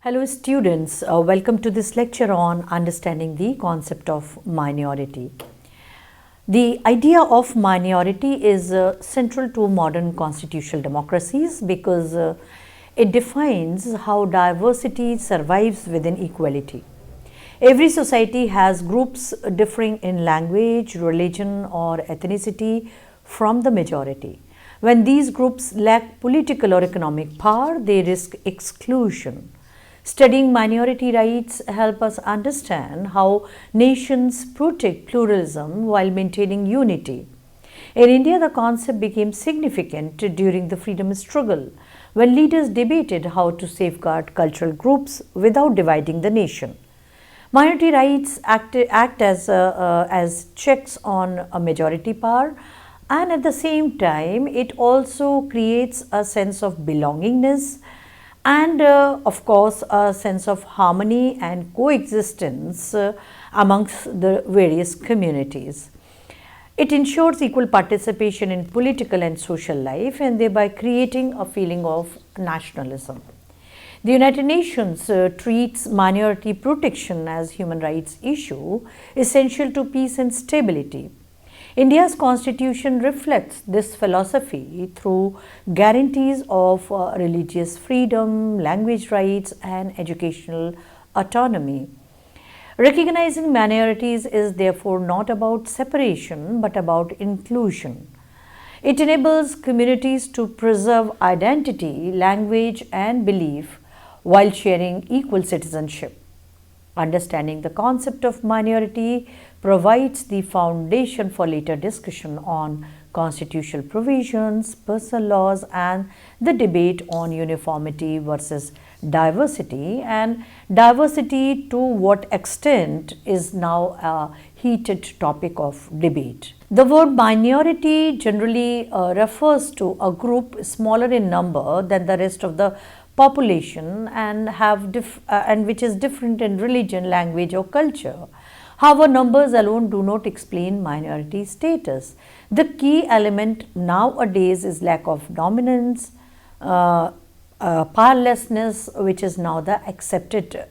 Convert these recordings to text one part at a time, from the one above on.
Hello students, welcome to this lecture on understanding the concept of minority. The idea of minority is central to modern constitutional democracies because it defines how diversity survives within equality. Every society has groups differing in language, religion or ethnicity from the majority. When these groups lack political or economic power, they risk exclusion. Studying minority rights help us understand how nations protect pluralism while maintaining unity. In India, the concept became significant during the freedom struggle when leaders debated how to safeguard cultural groups without dividing the nation. Minority rights act as checks on a majority power, and at the same time, it also creates a sense of belongingness and of course a sense of harmony and coexistence amongst the various communities. It ensures equal participation in political and social life and thereby creating a feeling of nationalism. The United Nations treats minority protection as human rights issue essential to peace and stability. India's constitution reflects this philosophy through guarantees of religious freedom, language rights and educational autonomy. Recognizing minorities is therefore not about separation but about inclusion. It enables communities to preserve identity, language and belief while sharing equal citizenship. Understanding the concept of minority provides the foundation for later discussion on constitutional provisions, personal laws and the debate on uniformity versus diversity, and diversity to what extent is now a heated topic of debate. The word minority generally refers to a group smaller in number than the rest of the population and which is different in religion, language or culture. However, numbers alone do not explain minority status. The key element nowadays is lack of dominance, powerlessness, which is now the accepted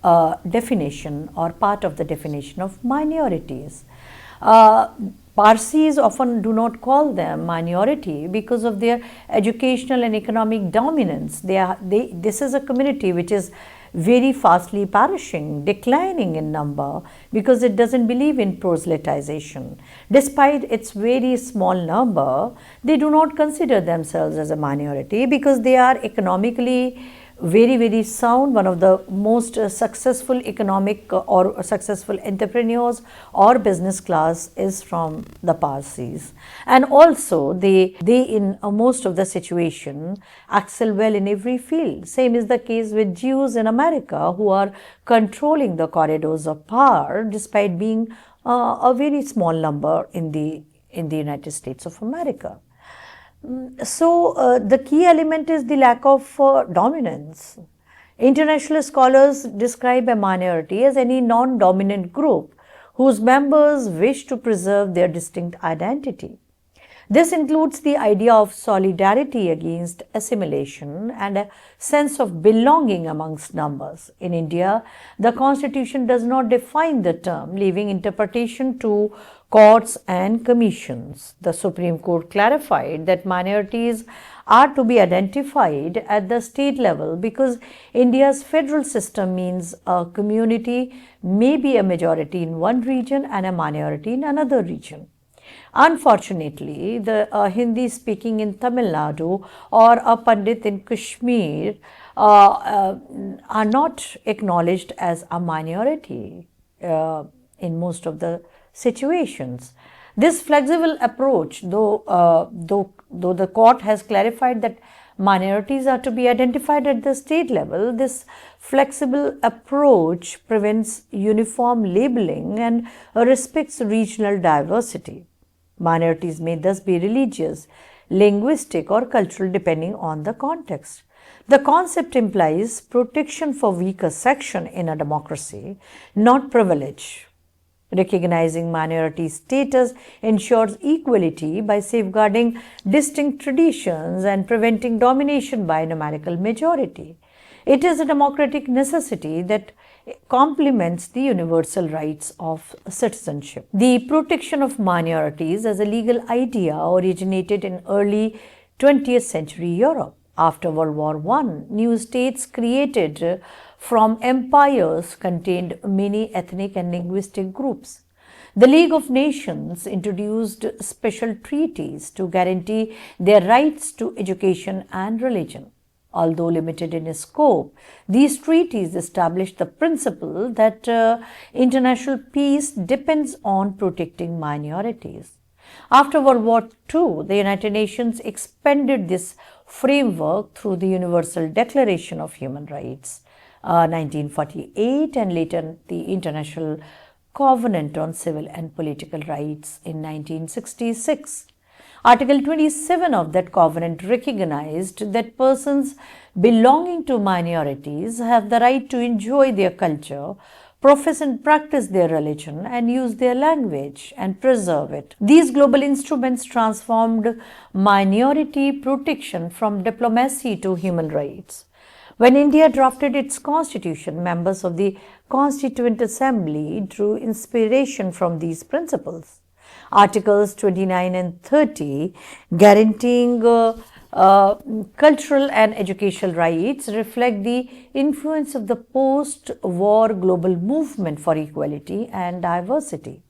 definition or part of the definition of minorities. Parsis often do not call them minority because of their educational and economic dominance. This is a community which is very fastly perishing, declining in number because it doesn't believe in proselytization. Despite its very small number, they do not consider themselves as a minority because they are economically very sound. One of the most successful economic or successful entrepreneurs or business class is from the Parsis, and also they in most of the situation excel well in every field. Same is the case with Jews in America who are controlling the corridors of power despite being a very small number in the United States of America. So, the key element is the lack of dominance. International scholars describe a minority as any non-dominant group whose members wish to preserve their distinct identity. This includes the idea of solidarity against assimilation and a sense of belonging amongst numbers. In India, the constitution does not define the term, leaving interpretation to courts and commissions. The Supreme Court clarified that minorities are to be identified at the state level because India's federal system means a community may be a majority in one region and a minority in another region. Unfortunately, the Hindi speaking in Tamil Nadu or a Pandit in Kashmir are not acknowledged as a minority in most of the situations. This flexible approach, though the court has clarified that minorities are to be identified at the state level, this flexible approach prevents uniform labeling and respects regional diversity. Minorities may thus be religious, linguistic or cultural depending on the context. The concept implies protection for weaker section in a democracy, not privilege. Recognizing minority status ensures equality by safeguarding distinct traditions and preventing domination by numerical majority. It is a democratic necessity that complements the universal rights of citizenship. The protection of minorities as a legal idea originated in early 20th century Europe. After World War I, new states created from empires contained many ethnic and linguistic groups. The League of Nations introduced special treaties to guarantee their rights to education and religion. Although limited in scope, these treaties established the principle that international peace depends on protecting minorities. After World War II, the United Nations expanded this framework through the Universal Declaration of Human Rights, 1948, and later the International Covenant on Civil and Political Rights in 1966. Article 27 of that covenant recognized that persons belonging to minorities have the right to enjoy their culture, profess and practice their religion, and use their language and preserve it. These global instruments transformed minority protection from diplomacy to human rights. When India drafted its constitution, members of the Constituent Assembly drew inspiration from these principles. Articles 29 and 30, guaranteeing cultural and educational rights, reflect the influence of the post-war global movement for equality and diversity.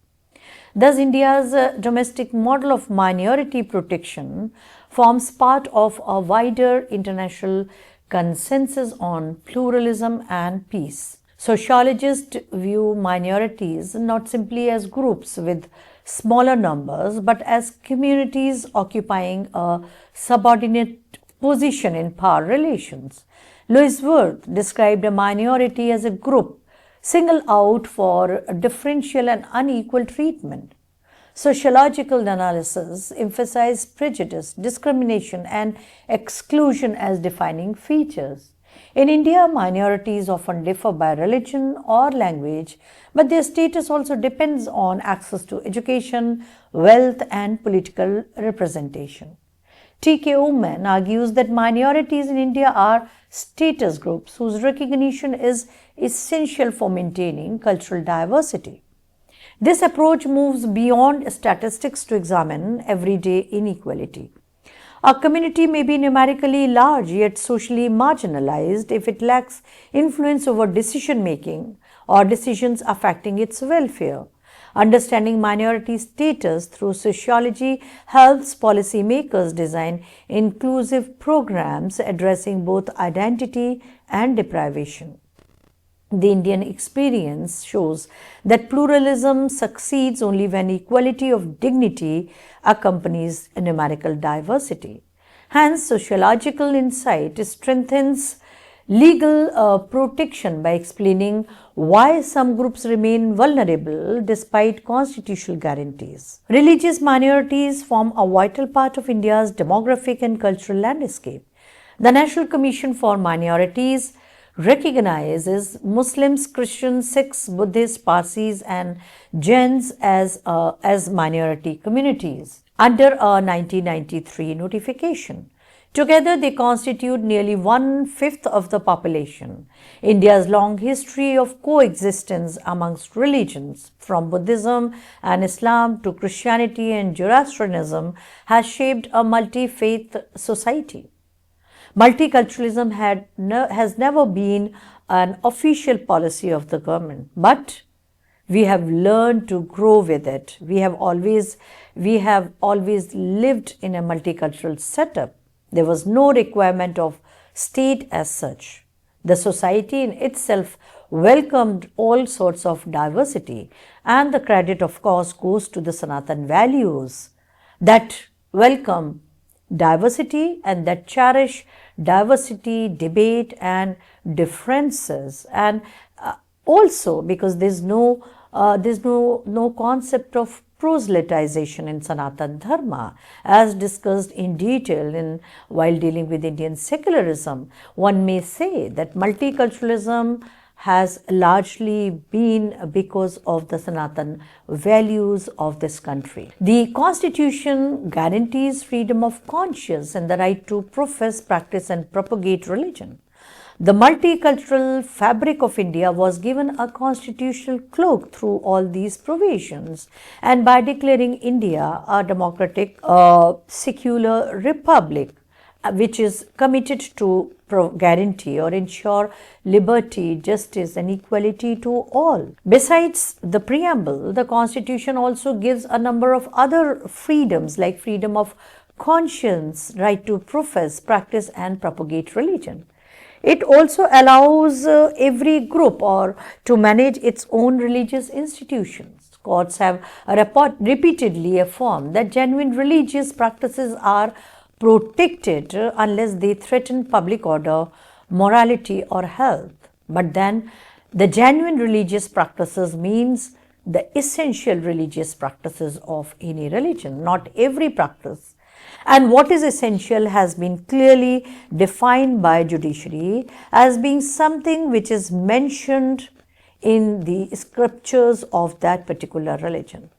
Thus, India's domestic model of minority protection forms part of a wider international consensus on pluralism and peace. Sociologists view minorities not simply as groups with smaller numbers, but as communities occupying a subordinate position in power relations. Louis Wirth described a minority as a group singled out for differential and unequal treatment. Sociological analysis emphasizes prejudice, discrimination, and exclusion as defining features. In India, minorities often differ by religion or language, but their status also depends on access to education, wealth, and political representation. T.K. Oman argues that minorities in India are status groups whose recognition is essential for maintaining cultural diversity. This approach moves beyond statistics to examine everyday inequality. A community may be numerically large yet socially marginalized if it lacks influence over decision making or decisions affecting its welfare. Understanding minority status through sociology helps policymakers design inclusive programs addressing both identity and deprivation. The Indian experience shows that pluralism succeeds only when equality of dignity accompanies numerical diversity. Hence, sociological insight strengthens legal protection by explaining why some groups remain vulnerable despite constitutional guarantees. Religious minorities form a vital part of India's demographic and cultural landscape. The National Commission for Minorities recognizes Muslims, Christians, Sikhs, Buddhists, Parsis, and Jains as minority communities under a 1993 notification. Together, they constitute nearly 1/5 of the population. India's long history of coexistence amongst religions, from Buddhism and Islam to Christianity and Zoroastrianism, has shaped a multi-faith society. Multiculturalism has never been an official policy of the government, but we have learned to grow with it. We have always lived in a multicultural setup. There was no requirement of state as such. The society in itself welcomed all sorts of diversity, and the credit, of course, goes to the Sanatan values that welcome diversity and that cherish diversity, debate, and differences. And also because there's no concept of proselytization in Sanatan Dharma, as discussed in detail while dealing with Indian secularism. One may say that multiculturalism has largely been because of the Sanatan values of this country. The Constitution guarantees freedom of conscience and the right to profess, practice, and propagate religion. The multicultural fabric of India was given a constitutional cloak through all these provisions, and by declaring India a democratic, secular republic, which is committed to guarantee or ensure liberty, justice, and equality to all. Besides the preamble, the Constitution also gives a number of other freedoms like freedom of conscience, right to profess, practice, and propagate religion. It also allows every group or to manage its own religious institutions. Courts have repeatedly affirmed that genuine religious practices are protected unless they threaten public order, morality, or health. But then the genuine religious practices means the essential religious practices of any religion, not every practice. And what is essential has been clearly defined by judiciary as being something which is mentioned in the scriptures of that particular religion.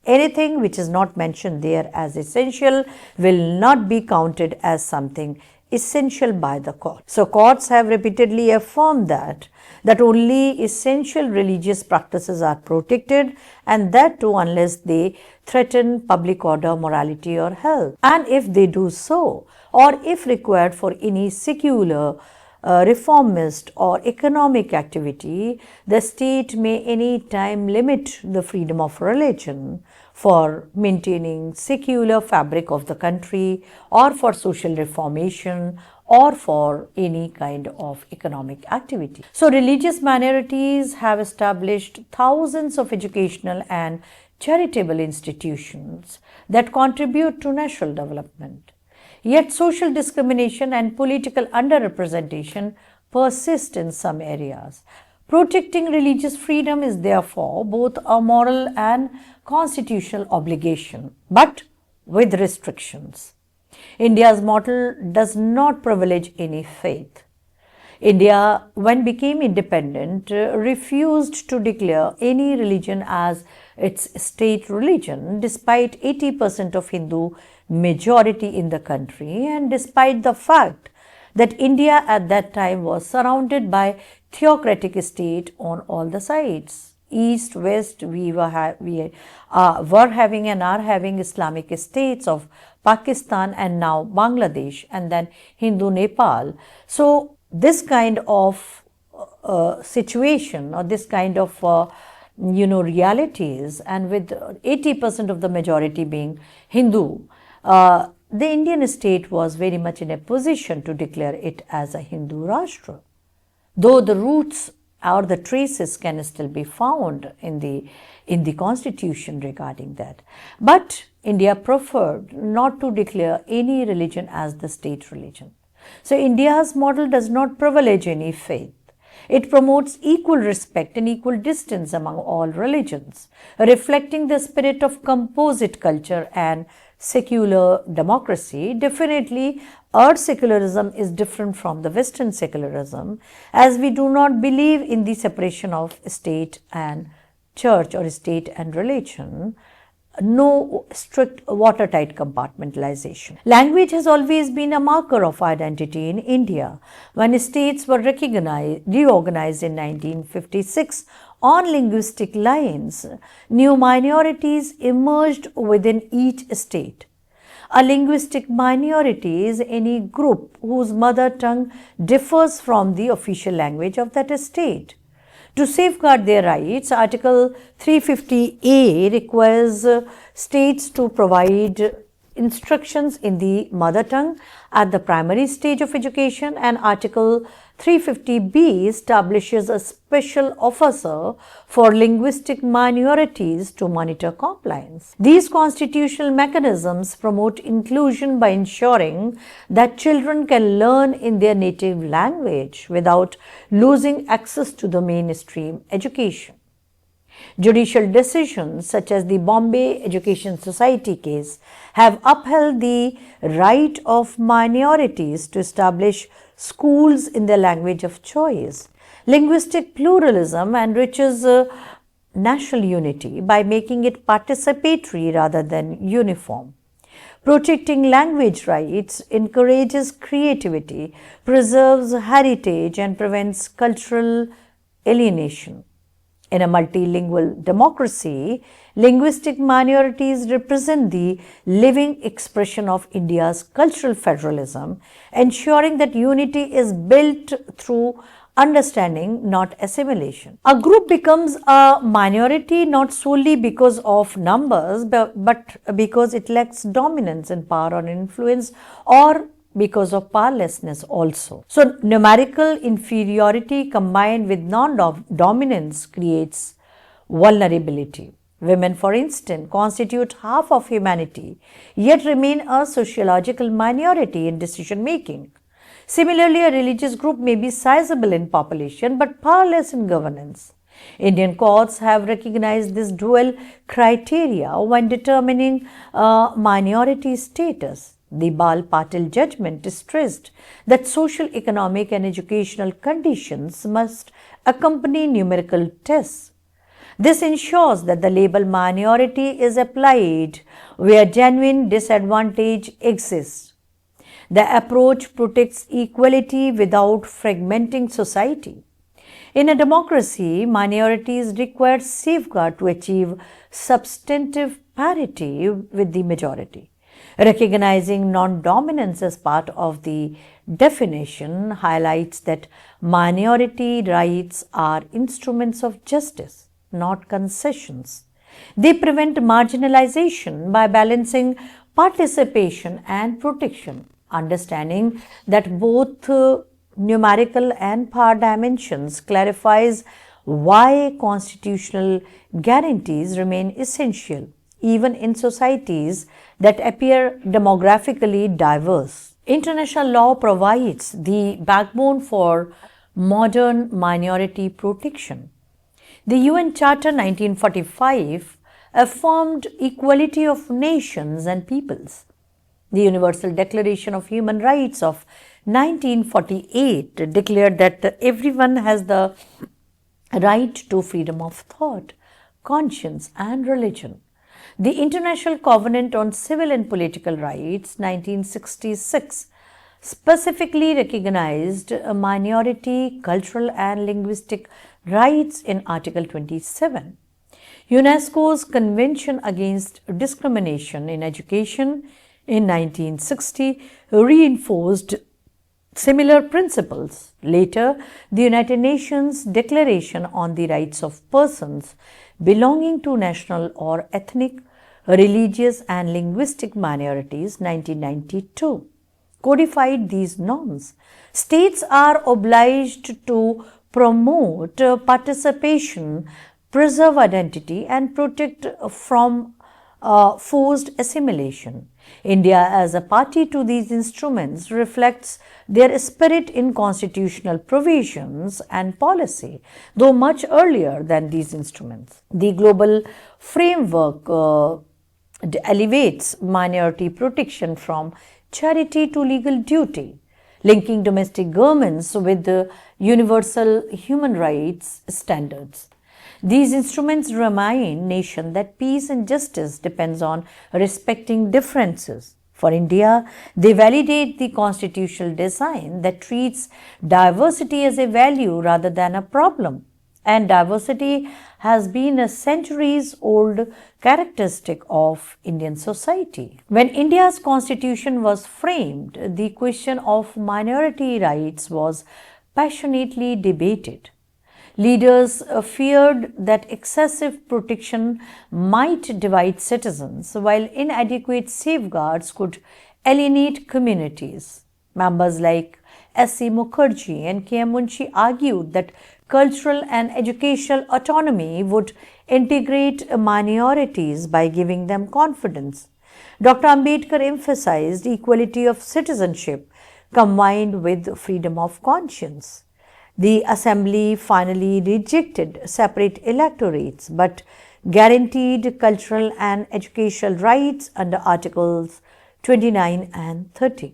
Anything which is not mentioned there as essential will not be counted as something essential by the court. So courts have repeatedly affirmed that only essential religious practices are protected, and that too unless they threaten public order, morality, or health. And if they do so, or if required for any secular, reformist, or economic activity, the state may any time limit the freedom of religion for maintaining secular fabric of the country, or for social reformation, or for any kind of economic activity. So religious minorities have established thousands of educational and charitable institutions that contribute to national development. Yet social discrimination and political underrepresentation persist in some areas. Protecting religious freedom is therefore both a moral and constitutional obligation, but with restrictions. India's model does not privilege any faith. India, when became independent, refused to declare any religion as its state religion, despite 80% of Hindu majority in the country, and despite the fact that India at that time was surrounded by theocratic state on all the sides. East, west, we were having and are having Islamic states of Pakistan and now Bangladesh, and then Hindu Nepal. So this kind of situation, or this kind of realities, and with 80% of the majority being Hindu, the Indian state was very much in a position to declare it as a Hindu Rashtra, though the roots or the traces can still be found in the constitution regarding that. But India preferred not to declare any religion as the state religion. So India's model does not privilege any faith. It promotes equal respect and equal distance among all religions, reflecting the spirit of composite culture and secular democracy. Definitely, our secularism is different from the Western secularism, as we do not believe in the separation of state and church or state and religion. No strict watertight compartmentalization. Language has always been a marker of identity in India. When states were reorganized in 1956 on linguistic lines, new minorities emerged within each state. A linguistic minority is any group whose mother tongue differs from the official language of that state. To safeguard their rights, Article 350A requires states to provide instructions in the mother tongue at the primary stage of education, and Article 350B establishes a special officer for linguistic minorities to monitor compliance. These constitutional mechanisms promote inclusion by ensuring that children can learn in their native language without losing access to the mainstream education. Judicial decisions such as the Bombay Education Society case have upheld the right of minorities to establish schools in their language of choice. Linguistic pluralism enriches national unity by making it participatory rather than uniform. Protecting language rights encourages creativity, preserves heritage, and prevents cultural alienation. In a multilingual democracy, linguistic minorities represent the living expression of India's cultural federalism, ensuring that unity is built through understanding, not assimilation. A group becomes a minority not solely because of numbers, but because it lacks dominance in power or influence, or because of powerlessness also. So, numerical inferiority combined with non-dominance creates vulnerability. Women, for instance, constitute half of humanity, yet remain a sociological minority in decision making. Similarly, a religious group may be sizable in population but powerless in governance. Indian courts have recognized this dual criteria when determining minority status. The Bal Patil judgment stressed that social, economic, and educational conditions must accompany numerical tests. This ensures that the label minority is applied where genuine disadvantage exists. The approach protects equality without fragmenting society. In a democracy, minorities require safeguard to achieve substantive parity with the majority. Recognizing non-dominance as part of the definition highlights that minority rights are instruments of justice, not concessions. They prevent marginalization by balancing participation and protection. Understanding that both numerical and power dimensions clarifies why constitutional guarantees remain essential even in societies that appear demographically diverse. International law provides the backbone for modern minority protection. The UN Charter 1945 affirmed equality of nations and peoples. The Universal Declaration of Human Rights of 1948 declared that everyone has the right to freedom of thought, conscience, and religion. The International Covenant on Civil and Political Rights, 1966, specifically recognized minority, cultural, and linguistic rights in Article 27. UNESCO's Convention Against Discrimination in Education in 1960 reinforced similar principles. Later, the United Nations Declaration on the Rights of Persons belonging to national or ethnic, religious, and linguistic minorities, 1992, codified these norms. States are obliged to promote participation, preserve identity, and protect from forced assimilation. India, as a party to these instruments, reflects their spirit in constitutional provisions and policy, though much earlier than these instruments. The global framework elevates minority protection from charity to legal duty, linking domestic governments with the universal human rights standards. These instruments remind nations that peace and justice depends on respecting differences. For India, they validate the constitutional design that treats diversity as a value rather than a problem. And diversity has been a centuries-old characteristic of Indian society. When India's constitution was framed, the question of minority rights was passionately debated. Leaders feared that excessive protection might divide citizens, while inadequate safeguards could alienate communities. Members like S.C. Mukherjee and K.M. Munshi argued that cultural and educational autonomy would integrate minorities by giving them confidence. Dr. Ambedkar emphasized equality of citizenship combined with freedom of conscience. The Assembly finally rejected separate electorates but guaranteed cultural and educational rights under Articles 29 and 30.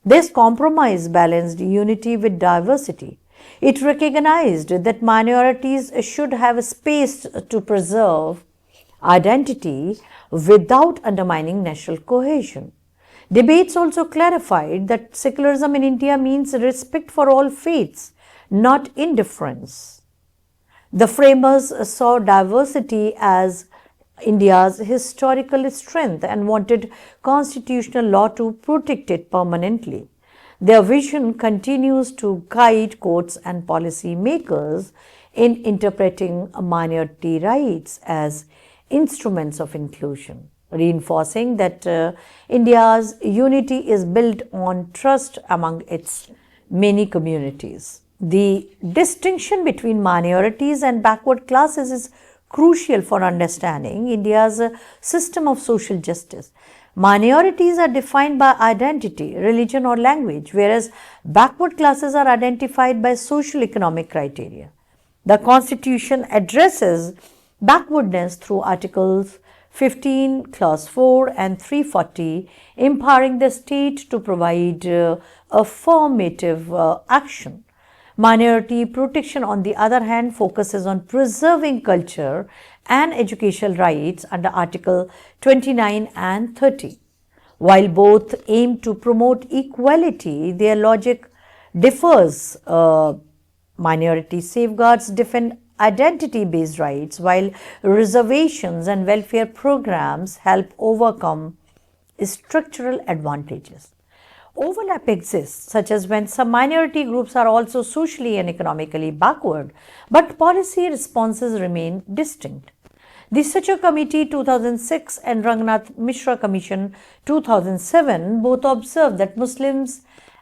This compromise balanced unity with diversity. It recognized that minorities should have space to preserve identity without undermining national cohesion. Debates also clarified that secularism in India means respect for all faiths, not indifference. The framers saw diversity as India's historical strength and wanted constitutional law to protect it permanently. Their vision continues to guide courts and policy makers in interpreting minority rights as instruments of inclusion, reinforcing that India's unity is built on trust among its many communities. The distinction between minorities and backward classes is crucial for understanding India's system of social justice. Minorities are defined by identity, religion, or language, whereas backward classes are identified by social economic criteria. The Constitution addresses backwardness through Articles 15, Clause 4 and 340, empowering the state to provide affirmative action. Minority protection, on the other hand, focuses on preserving culture and educational rights under Article 29 and 30. While both aim to promote equality, their logic differs. Minority safeguards defend identity-based rights, while reservations and welfare programs help overcome structural advantages. Overlap exists, such as when some minority groups are also socially and economically backward, but policy responses remain distinct. The Sachar Committee 2006 and Rangnath Mishra Commission 2007 both observed that Muslims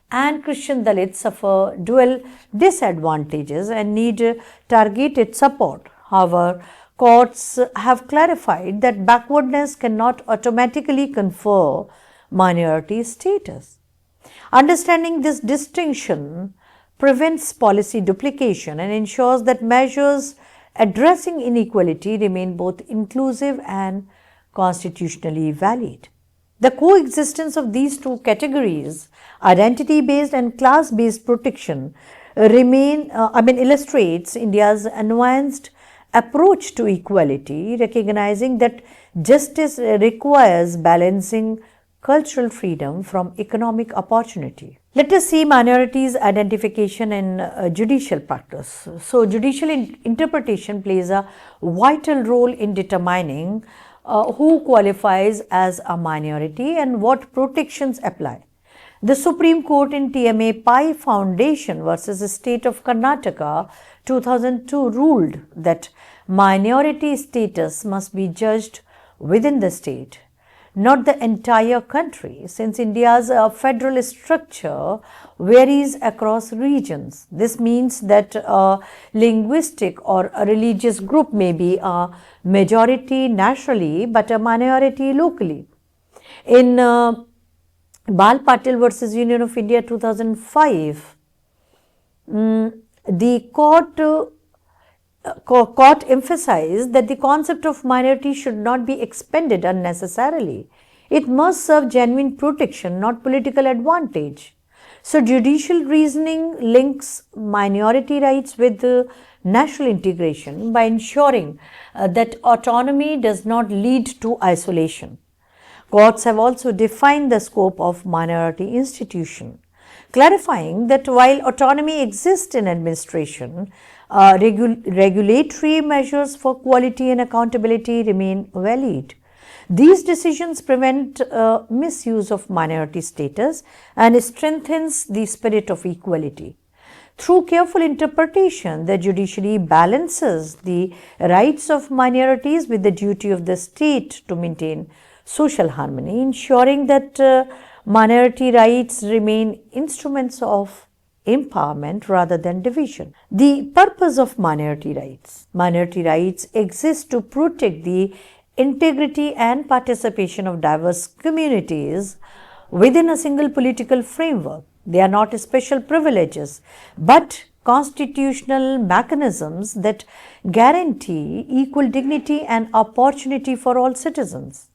and Christian Dalits suffer dual disadvantages and need targeted support. However, courts have clarified that backwardness cannot automatically confer minority status. Understanding this distinction prevents policy duplication and ensures that measures addressing inequality remain both inclusive and constitutionally valid. The coexistence of these two categories, identity-based and class-based protection, illustrates India's nuanced approach to equality, recognizing that justice requires balancing cultural freedom from economic opportunity. Let us see minorities' identification in judicial practice. So, judicial interpretation plays a vital role in determining who qualifies as a minority and what protections apply. The Supreme Court in TMA Pai Foundation versus State of Karnataka 2002 ruled that minority status must be judged within the state, not the entire country, since India's federal structure varies across regions. This means that a linguistic or a religious group may be a majority nationally but a minority locally. In Bal Patil versus Union of India 2005, the court emphasized that the concept of minority should not be expended unnecessarily. It must serve genuine protection, not political advantage. So, judicial reasoning links minority rights with national integration by ensuring that autonomy does not lead to isolation. Courts have also defined the scope of minority institution, clarifying that while autonomy exists in administration, regulatory measures for quality and accountability remain valid. These decisions prevent misuse of minority status and strengthens the spirit of equality. Through careful interpretation, the judiciary balances the rights of minorities with the duty of the state to maintain social harmony, ensuring that minority rights remain instruments of empowerment rather than division. The purpose of minority rights. Minority rights exist to protect the integrity and participation of diverse communities within a single political framework. They are not special privileges, but constitutional mechanisms that guarantee equal dignity and opportunity for all citizens.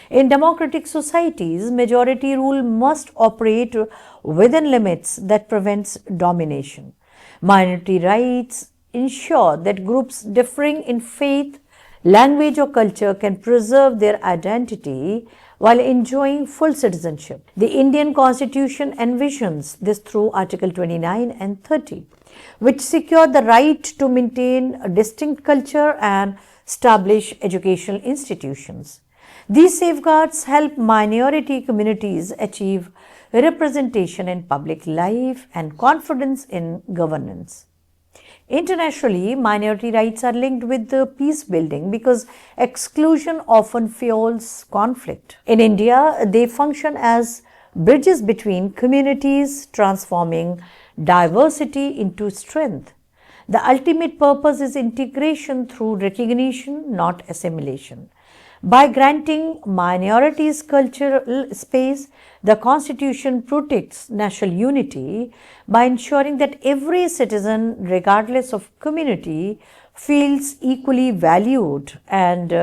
In democratic societies, majority rule must operate within limits that prevents domination. Minority rights ensure that groups differing in faith, language or culture can preserve their identity while enjoying full citizenship. The Indian Constitution envisions this through Article 29 and 30, which secure the right to maintain a distinct culture and establish educational institutions. These safeguards help minority communities achieve representation in public life and confidence in governance. Internationally, minority rights are linked with the peace building because exclusion often fuels conflict. In India, they function as bridges between communities, transforming diversity into strength. The ultimate purpose is integration through recognition, not assimilation. By granting minorities cultural space, the Constitution protects national unity by ensuring that every citizen, regardless of community, feels equally valued and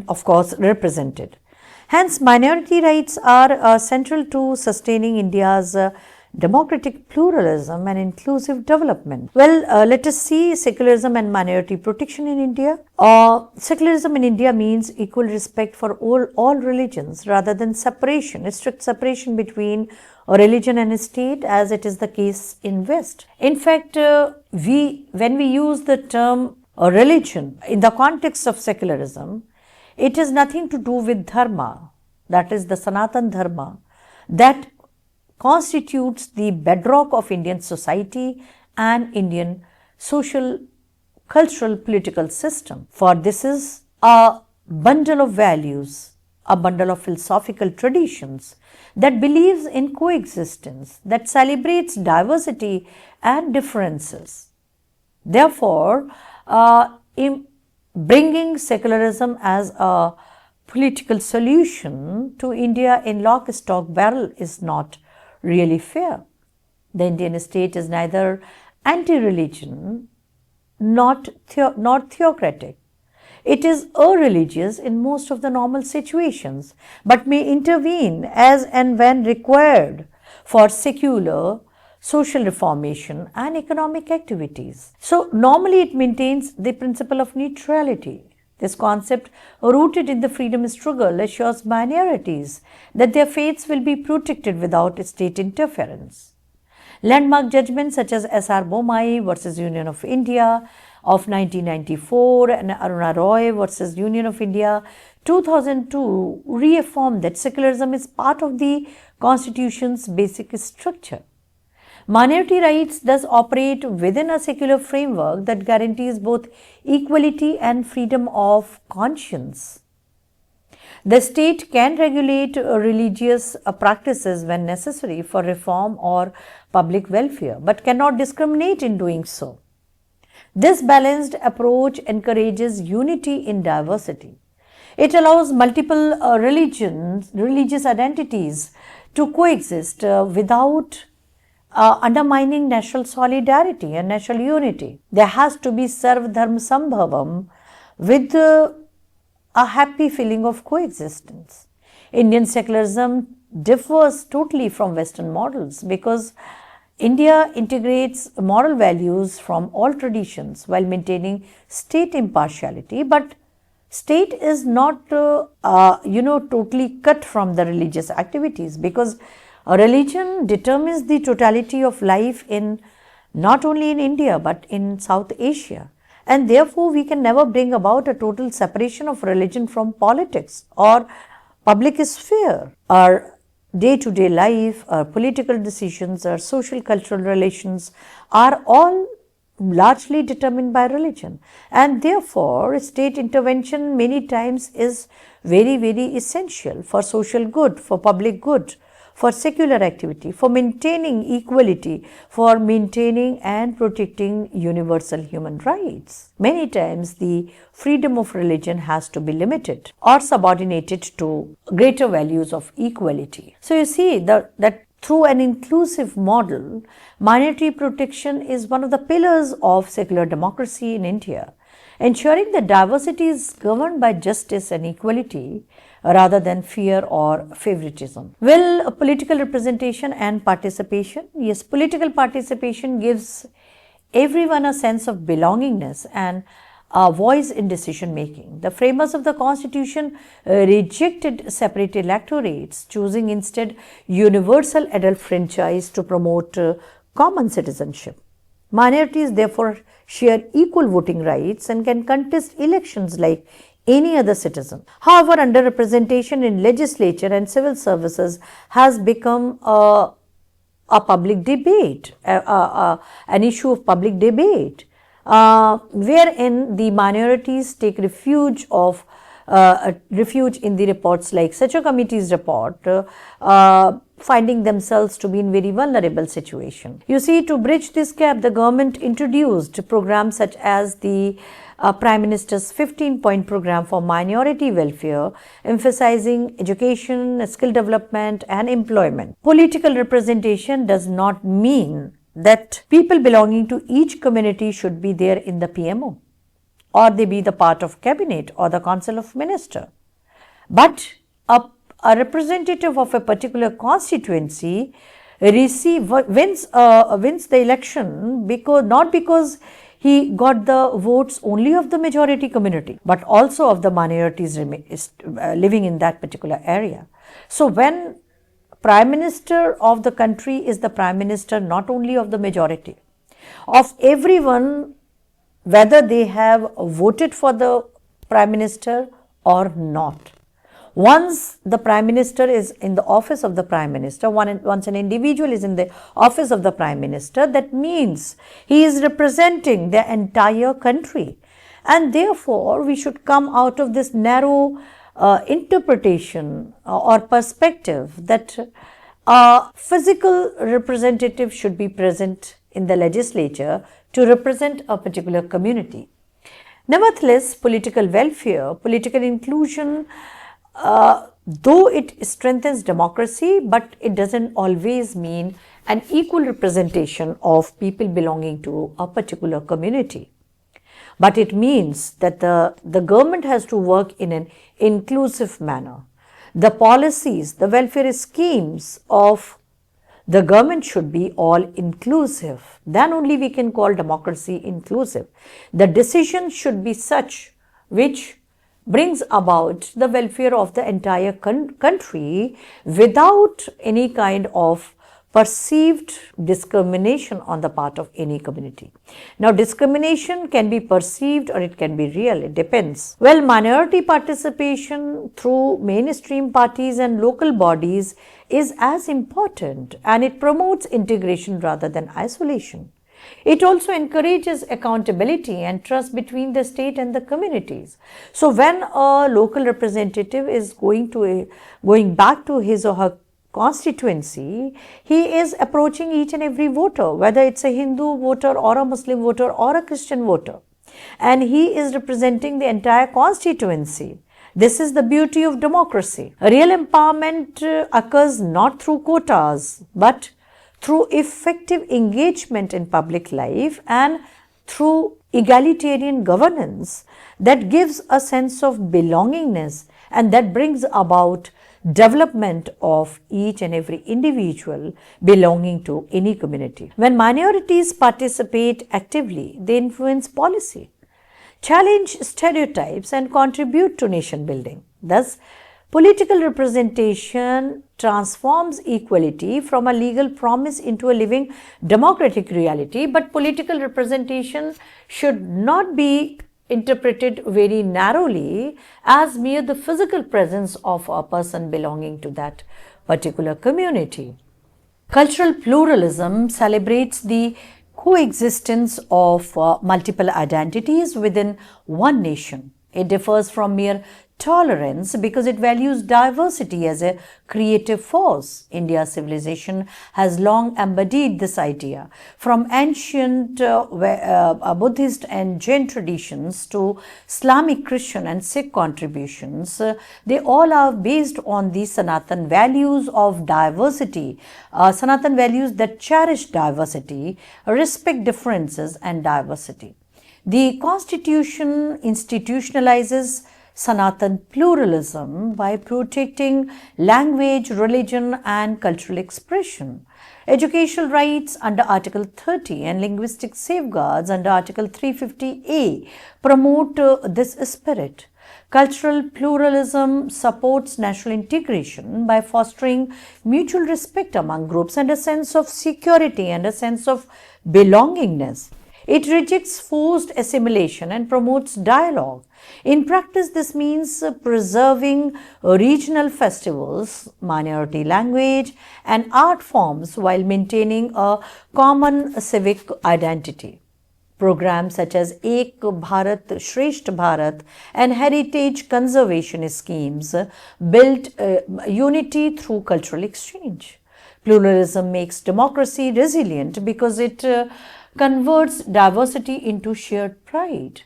of course represented. Hence, minority rights are central to sustaining India's democratic pluralism and inclusive development. Well, let us see secularism and minority protection in India. Secularism in India means equal respect for all religions rather than separation, strict separation between a religion and a state, as it is the case in West. In fact, when we use the term religion in the context of secularism, it has nothing to do with dharma, that is the Sanatan Dharma, that constitutes the bedrock of Indian society and Indian social, cultural, political system. For this is a bundle of values, a bundle of philosophical traditions that believes in coexistence, that celebrates diversity and differences. Therefore, in bringing secularism as a political solution to India in lock, stock, barrel is not really fair. The Indian state is neither anti-religion nor theocratic. It is irreligious in most of the normal situations, but may intervene as and when required for secular social reformation and economic activities. So, normally it maintains the principle of neutrality. This concept, rooted in the freedom struggle, assures minorities that their faiths will be protected without state interference. Landmark judgments such as S.R. Bomai versus Union of India of 1994 and Aruna Roy versus Union of India 2002 reaffirmed that secularism is part of the Constitution's basic structure. Minority rights thus operate within a secular framework that guarantees both equality and freedom of conscience. The state can regulate religious practices when necessary for reform or public welfare, but cannot discriminate in doing so. This balanced approach encourages unity in diversity. It allows multiple religious identities to coexist without undermining national solidarity and national unity. There has to be Sarv Dharma Sambhavam with a happy feeling of coexistence. Indian secularism differs totally from Western models because India integrates moral values from all traditions while maintaining state impartiality, but state is not totally cut from the religious activities, because a religion determines the totality of life in not only in India but in South Asia, and therefore we can never bring about a total separation of religion from politics or public sphere. Our day-to-day life, our political decisions, our social cultural relations are all largely determined by religion, and therefore state intervention many times is very, very essential for social good, for public good, for secular activity, for maintaining equality, for maintaining and protecting universal human rights. Many times the freedom of religion has to be limited or subordinated to greater values of equality. So you see that through an inclusive model, minority protection is one of the pillars of secular democracy in India, ensuring that diversity is governed by justice and equality rather than fear or favoritism. Well, political representation and participation. Yes, political participation gives everyone a sense of belongingness and a voice in decision making. The framers of the constitution rejected separate electorates, choosing instead universal adult franchise to promote common citizenship. Minorities therefore share equal voting rights and can contest elections like any other citizen. However, underrepresentation in legislature and civil services has become a public debate, an issue of public debate, wherein the minorities take refuge in the reports like such a committee's report, finding themselves to be in very vulnerable situation. You see, to bridge this gap, the government introduced programs such as the Prime Minister's 15-point program for minority welfare, emphasizing education, skill development and employment. Political representation does not mean that people belonging to each community should be there in the PMO, or they be the part of cabinet or the council of minister. But a representative of a particular constituency wins the election not because he got the votes only of the majority community, but also of the minorities living in that particular area. So when Prime Minister of the country is the Prime Minister not only of the majority, of everyone, whether they have voted for the Prime Minister or not. Once the Prime Minister is in the office of the Prime Minister, once an individual is in the office of the Prime Minister, that means he is representing the entire country. And therefore, we should come out of this narrow interpretation or perspective that a physical representative should be present in the legislature to represent a particular community. Nevertheless, political welfare, political inclusion, though it strengthens democracy, but it doesn't always mean an equal representation of people belonging to a particular community. But it means that the government has to work in an inclusive manner. The policies, the welfare schemes of the government should be all inclusive. Then only we can call democracy inclusive. The decision should be such which brings about the welfare of the entire country without any kind of perceived discrimination on the part of any community. Now, discrimination can be perceived or it can be real, it depends. Well, minority participation through mainstream parties and local bodies is as important, and it promotes integration rather than isolation. It also encourages accountability and trust between the state and the communities. So, when a local representative is going back to his or her constituency, he is approaching each and every voter, whether it's a Hindu voter or a Muslim voter or a Christian voter, and he is representing the entire constituency. This is the beauty of democracy. Real empowerment occurs not through quotas, but through effective engagement in public life and through egalitarian governance that gives a sense of belongingness and that brings about development of each and every individual belonging to any community. When minorities participate actively, they influence policy, challenge stereotypes and contribute to nation building. Thus, political representation transforms equality from a legal promise into a living democratic reality, but political representation should not be interpreted very narrowly as mere the physical presence of a person belonging to that particular community. Cultural pluralism celebrates the coexistence of multiple identities within one nation. It differs from mere tolerance because it values diversity as a creative force. India's civilization has long embodied this idea. From ancient Buddhist and Jain traditions to Islamic, Christian and Sikh contributions, they all are based on the Sanatan values of diversity, Sanatan values that cherish diversity, respect differences and diversity. The Constitution institutionalizes Sanatan pluralism by protecting language, religion, and cultural expression. Educational rights under Article 30 and linguistic safeguards under Article 350A promote this spirit. Cultural pluralism supports national integration by fostering mutual respect among groups and a sense of security and a sense of belongingness. It rejects forced assimilation and promotes dialogue. In practice, this means preserving regional festivals, minority language, and art forms while maintaining a common civic identity. Programs such as Ek Bharat, Shresht Bharat and heritage conservation schemes build unity through cultural exchange. Pluralism makes democracy resilient because it converts diversity into shared pride.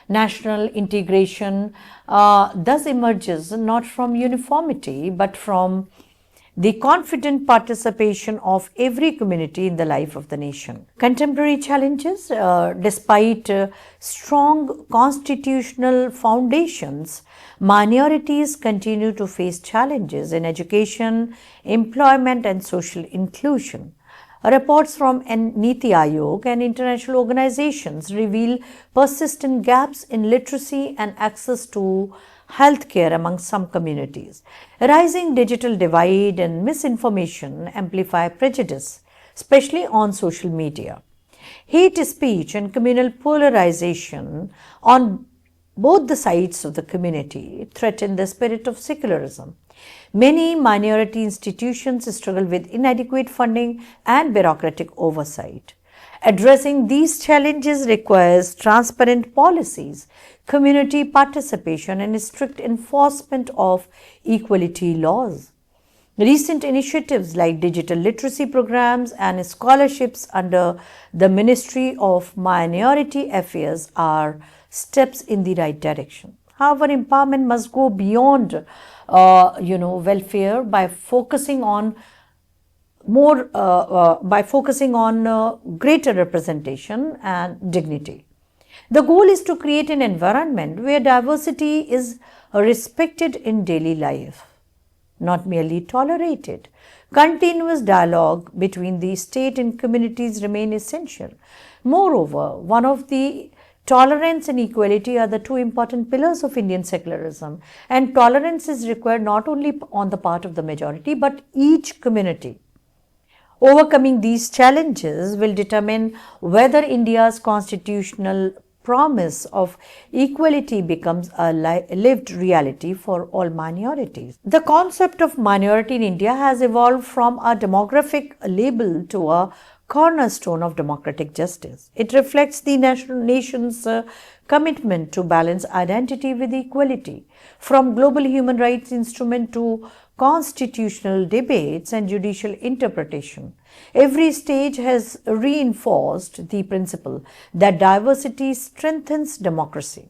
National integration thus emerges not from uniformity but from the confident participation of every community in the life of the nation. Contemporary challenges, despite strong constitutional foundations, minorities continue to face challenges in education, employment, and social inclusion. Reports from Niti Aayog and international organizations reveal persistent gaps in literacy and access to healthcare among some communities. Rising digital divide and misinformation amplify prejudice, especially on social media. Hate speech and communal polarization on both the sides of the community threaten the spirit of secularism. Many minority institutions struggle with inadequate funding and bureaucratic oversight. Addressing these challenges requires transparent policies, community participation, and strict enforcement of equality laws. Recent initiatives like digital literacy programs and scholarships under the Ministry of Minority Affairs are steps in the right direction. However, empowerment must go beyond welfare by focusing on greater representation and dignity. The goal is to create an environment where diversity is respected in daily life, not merely tolerated. Continuous dialogue between the state and communities remain essential. Moreover, one of the tolerance and equality are the two important pillars of Indian secularism, and tolerance is required not only on the part of the majority but each community. Overcoming these challenges will determine whether India's constitutional promise of equality becomes a lived reality for all minorities. The concept of minority in India has evolved from a demographic label to a cornerstone of democratic justice. It reflects the nation's commitment to balance identity with equality. From global human rights instrument to constitutional debates and judicial interpretation, every stage has reinforced the principle that diversity strengthens democracy.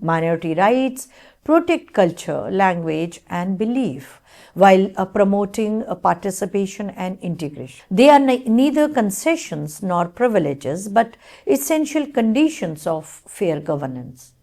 Minority rights protect culture, language, and belief while promoting participation and integration. They are neither concessions nor privileges but essential conditions of fair governance.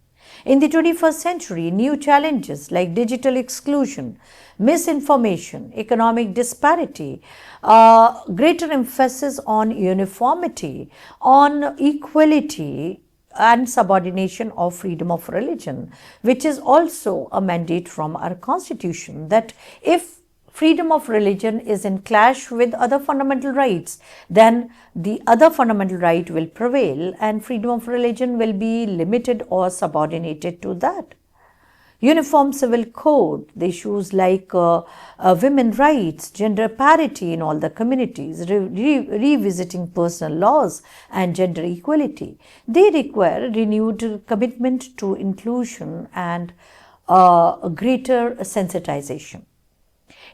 In the 21st century, new challenges like digital exclusion, misinformation, economic disparity, greater emphasis on uniformity, on equality, and subordination of freedom of religion, which is also a mandate from our constitution, that if freedom of religion is in clash with other fundamental rights, then the other fundamental right will prevail and freedom of religion will be limited or subordinated to that. Uniform civil code, the issues like women's rights, gender parity in all the communities, revisiting personal laws and gender equality, they require renewed commitment to inclusion and a greater sensitization.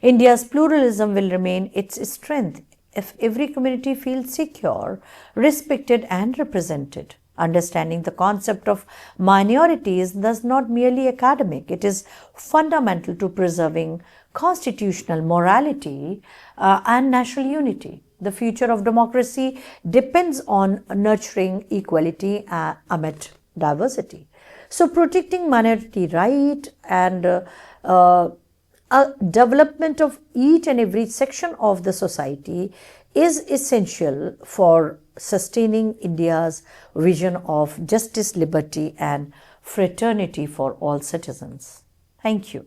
India's pluralism will remain its strength if every community feels secure, respected and represented. Understanding the concept of minorities is thus not merely academic, it is fundamental to preserving constitutional morality and national unity. The future of democracy depends on nurturing equality amid diversity. So protecting minority right and a development of each and every section of the society is essential for sustaining India's vision of justice, liberty and fraternity for all citizens. Thank you.